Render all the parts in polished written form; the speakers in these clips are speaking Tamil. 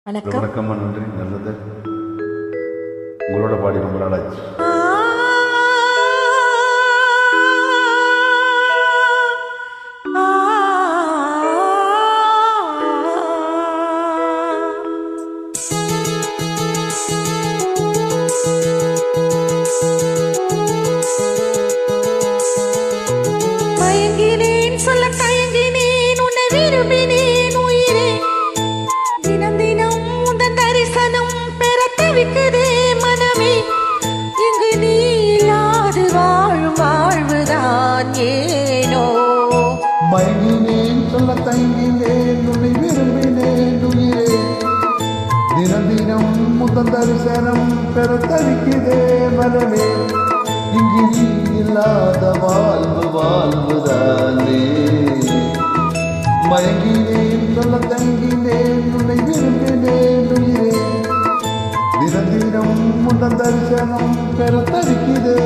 வணக்கம். வணக்கம். நன்றி. நல்லது. உங்களோட பாடி ரொம்ப நாளாச்சு. மயங்கினேன் சொல்ல தயங்கினேன் உன்னை விரும்பினேன் உயிரே தினம் தினம் உந்தன் தரிசனம் பெற தவிக்குதே மனமே இங்கு நீ இல்லாது வாழும் வாழ்வுதான் ஏனோ. மயங்கினேன் சொல்ல தயங்கினேன் உன்னை விரும்பினேன் உயிரே தினம் தினம் முதல் தரிசனம் பெற தவிக்குதே மனமே இங்கு நீ இல்லாத வாழ்வுதானே. மயங்கினேன் சொல்ல தயங்கினேன் உன்னை விரும்பினேன் உயிரே தினம் தினம் முதல் தரிசனம் பெற தவிக்குதே.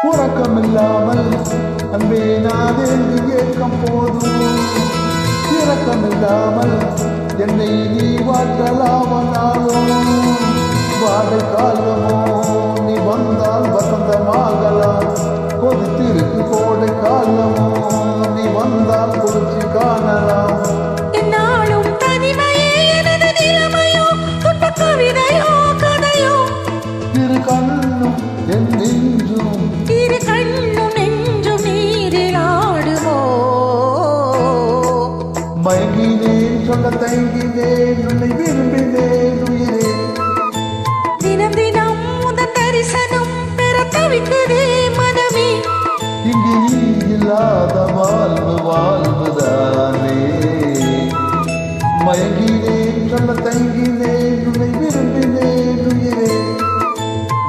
உறக்கமில்லாமல் அன்பே நாதேந்து ஏக்கம் போதும் இரக்கமில்லாமல் என்னை நீ வாட்டலாமனாலும் வாடை காலமோ நீ வந்தால் வசந்தமாகலாம் கொதித்திருக்கு கோடை காலமோ நீ வந்தால் குளிர்ச்சி காணலாம். என்னாலும் தனிமையே எனது நிலைமையோ துன்ப கவிதையோ கதையோ இரு கண்ணும் என் நெஞ்சும் இரு கண்ணும் நெஞ்சும் நீரில் ஆடுமோ. மயங்கினேன் சொல்ல தயங்கினேன் உன்னை விரும்பினேன் உயிரே தினம் தினம் உந்தன் தரிசனம் பெற தவிக்குதே மனமே இங்கு நீ இல்லாத வாழ்வுதானே. மயங்கினேன் சொல்ல தயங்கினேன் உன்னை விரும்பினேன் உயிரே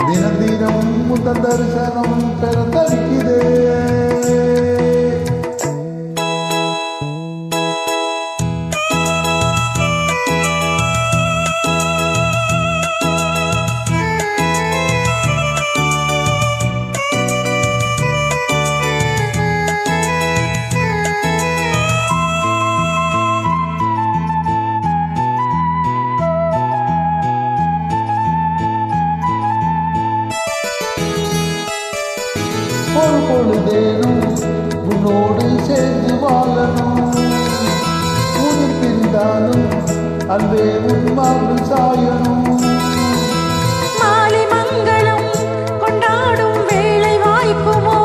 தினம் தினம் முதல் தரிசனம் பெற தவிக்குதே. ஒரு பொழுதேனும் உன்னோடு சேர்ந்து வாழணும் உயிர் பிரிந்தாலும் அன்பே உன் மார்பில் சாயணும். மாலை மங்களம் கொண்டாடும் வேளை வாய்க்குமோ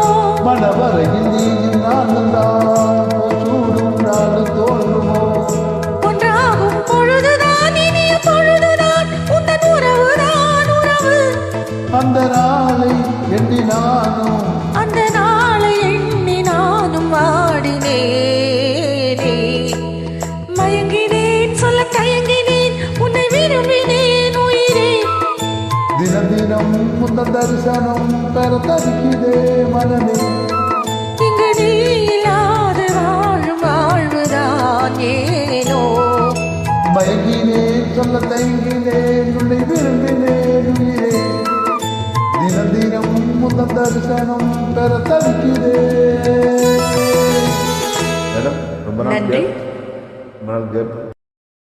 மனவரையில் நீயும் நானும் தான் சூடும் நாடு தோன்றுமோ ஒன்றாகும் பொழுதுதான் இனிய பொழுதுதான் உந்தன் உறவுதான் உறவு. அந்த நாளை எண்ணி நானும் அந்த நாளை எண்ணி நானும் வாடினேனே. மயங்கினேன் சொல்ல தயங்கினேன் உன்னை விரும்பினேன் உயிரே தினம் தினம் முதல் தரிசனம் பெற தவிக்குதே மனமே இங்கு நீ இல்லாது வாழும் வாழ்வுதான் ஏனோ. மயங்கினேன் சொல்ல தயங்கினேன் உன்னை விரும்பினேன் உயிரே தினம் தினம் முதல் தரிசனம் பெற தவிக்குதே. ரொம்ப நன்றி. நாள்